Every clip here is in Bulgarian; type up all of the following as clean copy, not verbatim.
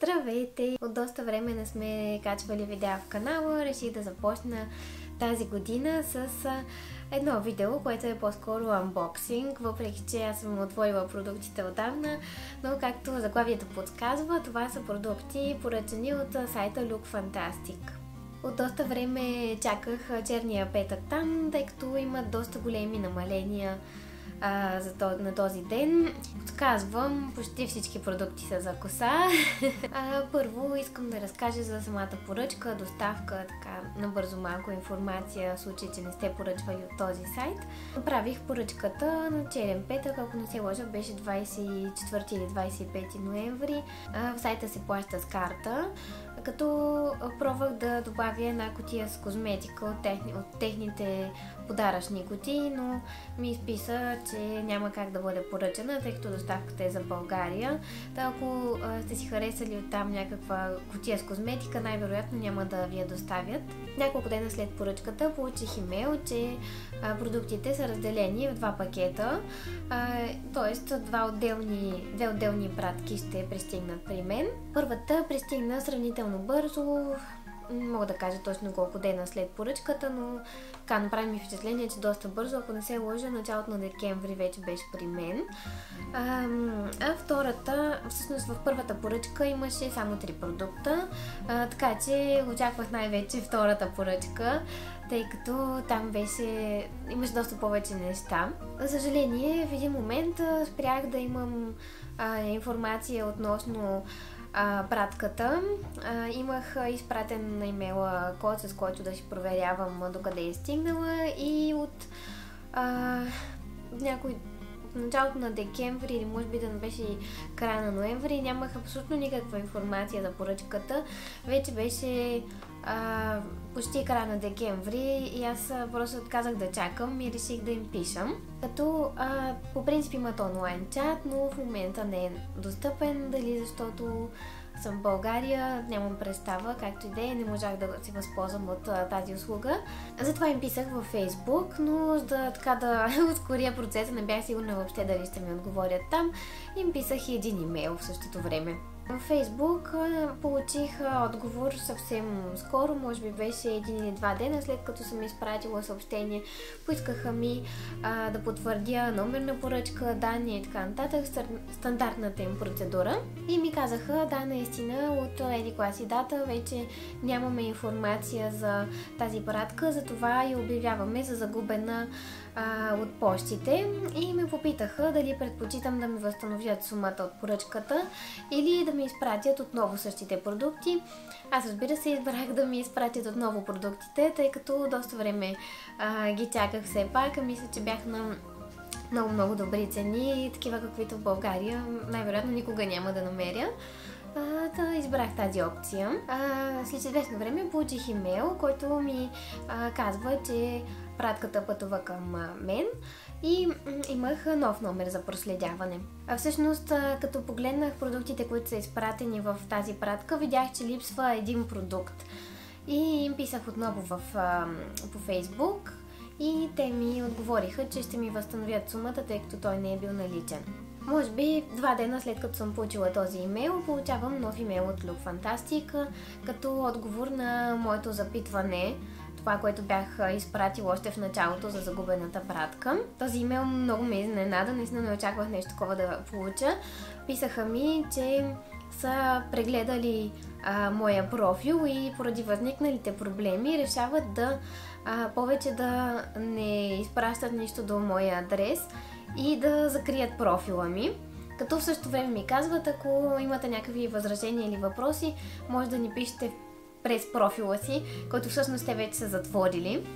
Здравейте! От доста време не сме качвали видеа в канала. Реших да започна тази година с едно видео, което е по-скоро анбоксинг, въпреки че аз съм отворила продуктите отдавна, но както заглавието подсказва, това са продукти поръчани от сайта Look Fantastic. От доста време чаках черния петък там, тъй като имат доста големи намаления на този ден. Подсказвам, почти всички продукти са за коса. Първо искам да разкажа за самата поръчка, доставка, така набързо малко информация, в случай, че не сте поръчвали от този сайт. Направих поръчката на черен петък, ако не се лъжа, беше 24 или 25 ноември. В сайта се плаща с карта, като пробвах да добавя една кутия с козметика от техните подаръчни кутии, но ми изписа, че няма как да бъде поръчана, тъй като доставката е за България. Ако сте си харесали оттам някаква кутия с козметика, най-вероятно няма да ви я доставят. Няколко дена след поръчката получих имейл, че продуктите са разделени в два пакета, т.е. две отделни пратки ще пристигнат при мен. Първата пристигна сравнително бързо, не мога да кажа точно колко дена след поръчката, но така направи ми впечатление, че доста бързо, ако не се лъжа, началото на декември вече беше при мен. Втората, всъщност в първата поръчка имаше само 3 продукта, така че очаквах най-вече втората поръчка, тъй като там имаше доста повече неща. За съжаление, в един момент спрях да имам информация относно пратката. Имах изпратен на имейла код, с който да си проверявам докъде е стигнала, и от началото на декември или може би да не беше края на ноември нямах абсолютно никаква информация за поръчката. Вече беше почти края на декември и аз просто отказах да чакам и реших да им пишам. Като по принцип имат онлайн чат, но в момента не е достъпен, дали защото съм в България, нямам представа, както и да е, не можах да се възползвам от тази услуга. Затова им писах във Facebook, но да ускоря процеса, не бях сигурна въобще дали ще ми отговорят там. Им писах и един имейл в същото време. В Фейсбук получих отговор съвсем скоро, може би беше 1 или 2 дена след като съм изпратила съобщение. Поискаха ми да потвърдя номер на поръчка, данни и така нататък, стандартната им процедура. И ми казаха, да, наистина от еди-коя си дата вече нямаме информация за тази пратка, затова я обявяваме за загубена от почтите, и ме попитаха дали предпочитам да ми възстановят сумата от поръчката или да ми изпратят отново същите продукти. Аз, разбира се, избрах да ми изпратят отново продуктите, тъй като доста време ги чаках все пак. Мисля, че бях на много добри цени, такива каквито в България най-вероятно никога няма да намеря. Избрах тази опция. След известно време получих имейл, който ми казва, че пратката пътува към мен и имах нов номер за проследяване. Всъщност, като погледнах продуктите, които са изпратени в тази пратка, видях, че липсва един продукт. И им писах отново по Facebook и те ми отговориха, че ще ми възстановят сумата, тъй като той не е бил наличен. Може би 2 дена след като съм получила този имейл, получавам нов имейл от Look Fantastic, като отговор на моето запитване, това, което бях изпратила още в началото за загубената пратка. Този имейл много ме изненада, наистина не очаквах нещо такова да получа. Писаха ми, че са прегледали моя профил и поради възникналите проблеми решават повече да не изпращат нищо до моя адрес и да закрият профила ми. Като в същото време ми казват, ако имате някакви възражения или въпроси, може да ни пишете през профила си, който всъщност те вече са затворили.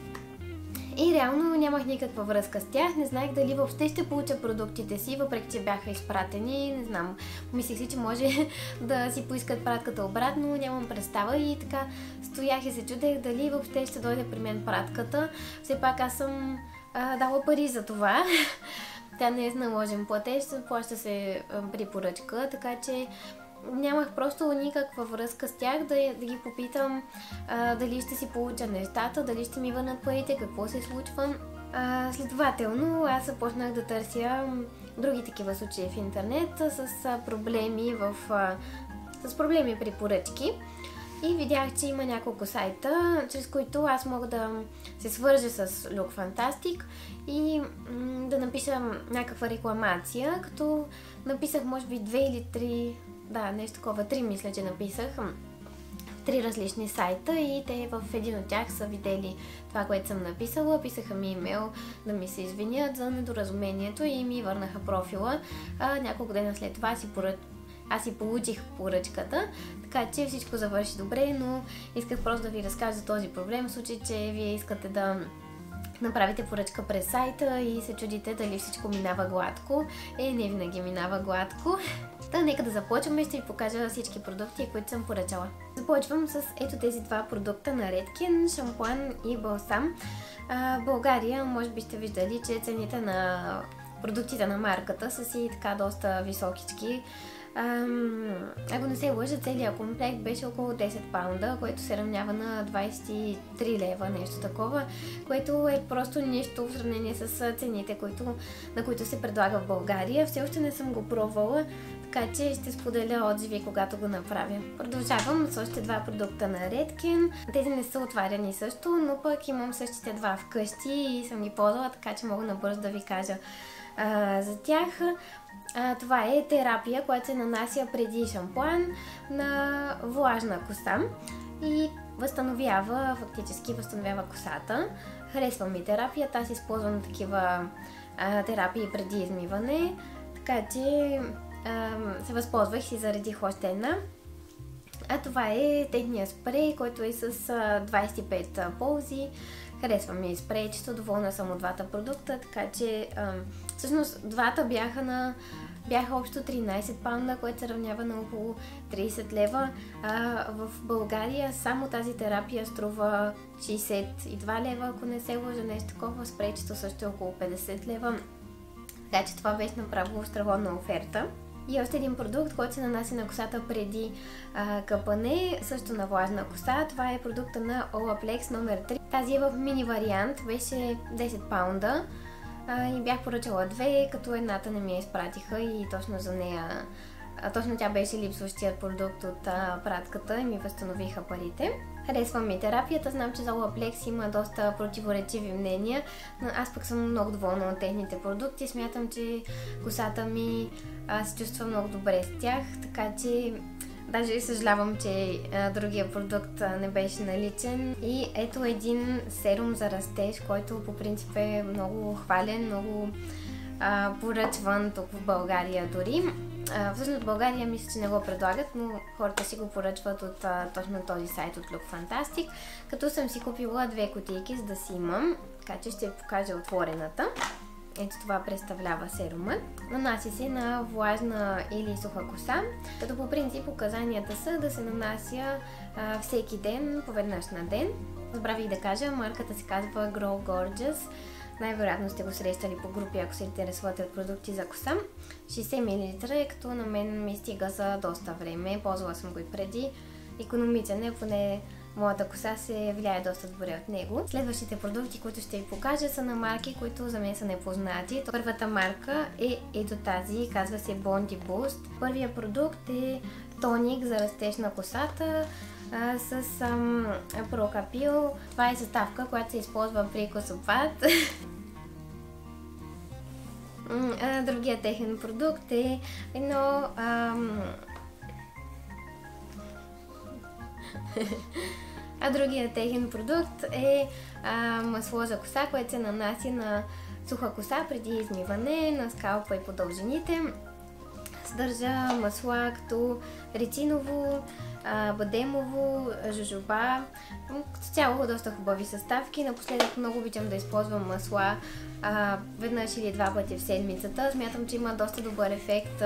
И реално нямах никаква връзка с тях, не знаех дали въобще ще получа продуктите си, въпреки че бяха изпратени, не знам. Помислих си, че може да си поискат пратката обратно, нямам представа, и така стоях и се чудех дали въобще ще дойде при мен пратката. Все пак аз съм дала пари за това. Тя не е с наложен платеж, плаща се при поръчка, така че нямах просто никаква връзка с тях да ги попитам дали ще си получа нещата, дали ще ми върнат парите, какво се случва. Следователно, аз започнах да търся други такива случаи в интернет с проблеми в с проблеми при поръчки. И видях, че има няколко сайта, чрез които аз мога да се свържа с Look Fantastic и да напиша някаква рекламация, като написах може би 2 или 3, нещо такова, 3 мисля, че написах. 3 различни сайта и те в един от тях са видели това, което съм написала, писаха ми имейл да ми се извинят за недоразумението и ми върнаха профила. Няколко дена след това аз си получих поръчката, така че всичко завърши добре, но исках просто да ви разкажа за този проблем, в случай, че вие искате да направите поръчка през сайта и се чудите дали всичко минава гладко. Не винаги минава гладко. Нека да започваме, ще ви покажа всички продукти, които съм поръчала. Започвам с ето тези два продукта на Redken, шампуан и балсам. В България може би сте виждали, че цените на продуктите на марката са си така доста високички. Ако не се лъжа, целият комплект беше около 10 паунда, което се равнява на 23 лева, нещо такова, което е просто нищо в сравнение с цените, на които се предлага в България. Все още не съм го пробвала, така че ще споделя отзиви, когато го направя. Продължавам с още два продукта на Redken. Тези не са отваряни също, но пък имам същите два вкъщи и съм ги ползвала, така че мога набързо да ви кажа за тях. Това е терапия, която се нанася преди шампуан на влажна коса и фактически възстановява косата. Харесва ми терапията, аз използвам такива терапии преди измиване, така че се възползвах и заредих още една. Това е техния спрей, който е с 25 ползи. Харесва ми спрейчето, доволна съм от двата продукта, така че всъщност двата бяха общо 13 паунда, което се равнява на около 30 лева. В България само тази терапия струва 62 лева, ако не се лъжа, нещо такова. Спрейчето също е около 50 лева, така че това беше направо страхотна оферта. И още един продукт, който се нанася на косата преди къпане, също на влажна коса. Това е продукта на Olaplex номер 3. Тази е в мини вариант, беше 10 паунда и бях поръчала две, като едната не ми я изпратиха и точно за нея, точно тя беше липсващият продукт от пратката и ми възстановиха парите. Харесва ми терапията, знам, че за Olaplex има доста противоречиви мнения, но аз пък съм много доволна от техните продукти. Смятам, че косата ми се чувства много добре с тях, така че даже съжалявам, че другия продукт не беше наличен. И ето един серум за растеж, който по принцип е много хвален, много поръчван тук в България дори. Всъщност в България мисля, че не го предлагат, но хората си го поръчват от точно този сайт от Look Fantastic, като съм си купила две кутийки, за да си имам, така че ще ви покажа отворената. Ето това представлява серумът. Нанася се на влажна или суха коса, като по принцип указанията са да се нанася всеки ден, поведнъж на ден. Забравих да кажа, марката се казва Grow Gorgeous. Най-вероятно сте го срещали по групи, ако се интересувате от продукти за коса. 60 мл е, като на мен ми стига за доста време. Ползвала съм го и преди. Икономичен е, поне моята коса се влияе доста добре от него. Следващите продукти, които ще ви покажа, са на марки, които за мен са непознати. Първата марка е ето тази, казва се Bondi Boost. Първият продукт е тоник за растеж на косата с прокапил. Това е съставка, която се използва при косопад. Другият техен продукт е едно другият техен продукт е масло за коса, което се нанася на суха коса преди измиване, на скалпа и по дължините. Съдържа масла като рециново, бадемово, жожоба. Като цяло доста хубави съставки. Напоследък много обичам да използвам масла веднъж или два пъти в седмицата. Смятам, че има доста добър ефект.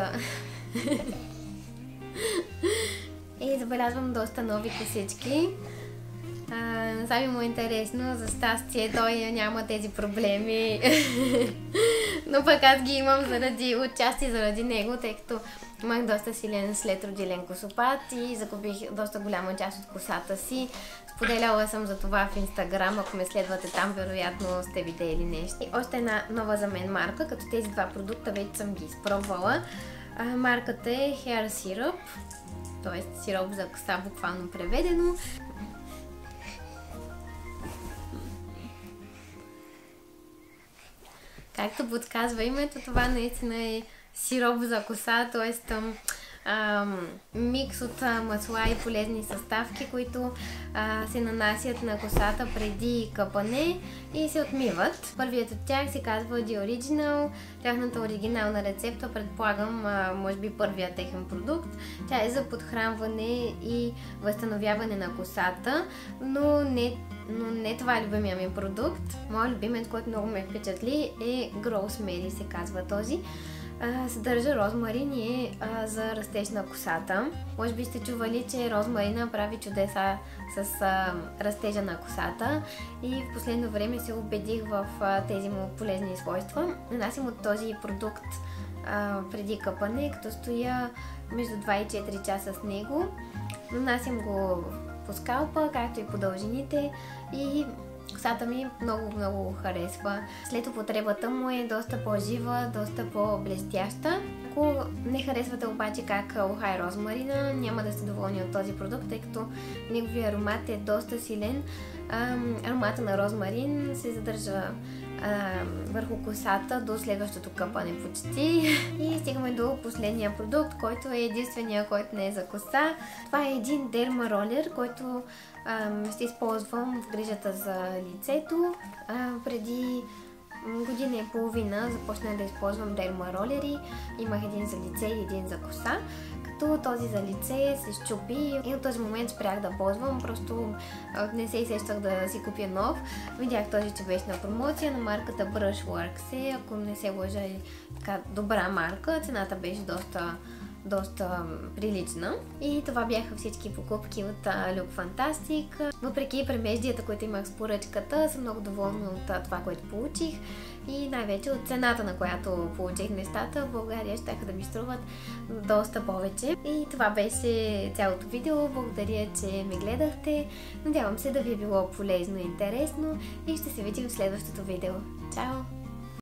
И забелязвам доста нови косички. Сами му е интересно, за щастие той няма тези проблеми. Но пък аз ги имам отчасти заради него, тъй като имах доста силен следродилен косопад и загубих доста голяма част от косата си. Споделяла съм за това в Инстаграм, ако ме следвате там, вероятно сте видели нещо. И още една нова за мен марка, като тези два продукта вече съм ги изпробвала. Марката е Hair Syrup. т.е. сироп за коса, буквално преведено. Както подсказва името, това наистина е сироп за коса, т.е. микс от масла и полезни съставки, които се нанасят на косата преди къпане и се отмиват. Първият от тях се казва The Original, тяхната оригинална рецепта, предполагам, може би първият техен продукт. Тя е за подхранване и възстановяване на косата, но не това е любимия ми продукт. Моят любимец, който много ме впечатли, е Grosemary, се казва този. Съдържа розмарин и е за растеж на косата. Може би сте чували, че розмарина прави чудеса с растежа на косата и в последно време се убедих в тези му полезни свойства. Нанасям от този продукт преди къпане, като стоя между 2 и 4 часа с него. Нанасям го по скалпа, както и по дължините и косата ми много харесва. След употребата му е доста по-жива, доста по-блестяща. Ако не харесвате обаче как ухае розмарина, няма да сте доволни от този продукт, тъй като неговия аромат е доста силен. Аромата на розмарин се задържа върху косата до следващото къпане почти. И стигаме до последния продукт, който е единствения, който не е за коса. Това е един дермаролер, който ще използвам в грижата за лицето. Преди година и половина започнах да използвам дермаролери. Имах един за лице и един за коса. Като този за лице се счупи и от този момент спрях да ползвам, просто не се изсещах да си купя нов. Видях този, че беше на промоция на марката Brushworks, ако не се лъжа, е така добра марка, цената беше доста прилична. И това бяха всички покупки от Look Fantastic. Въпреки премеждията, които имах с поръчката, съм много доволна от това, което получих и най-вече от цената, на която получих нещата. В България щяха да ми струват доста повече. И това беше цялото видео. Благодаря, че ме гледахте. Надявам се да ви е било полезно и интересно и ще се видим в следващото видео. Чао!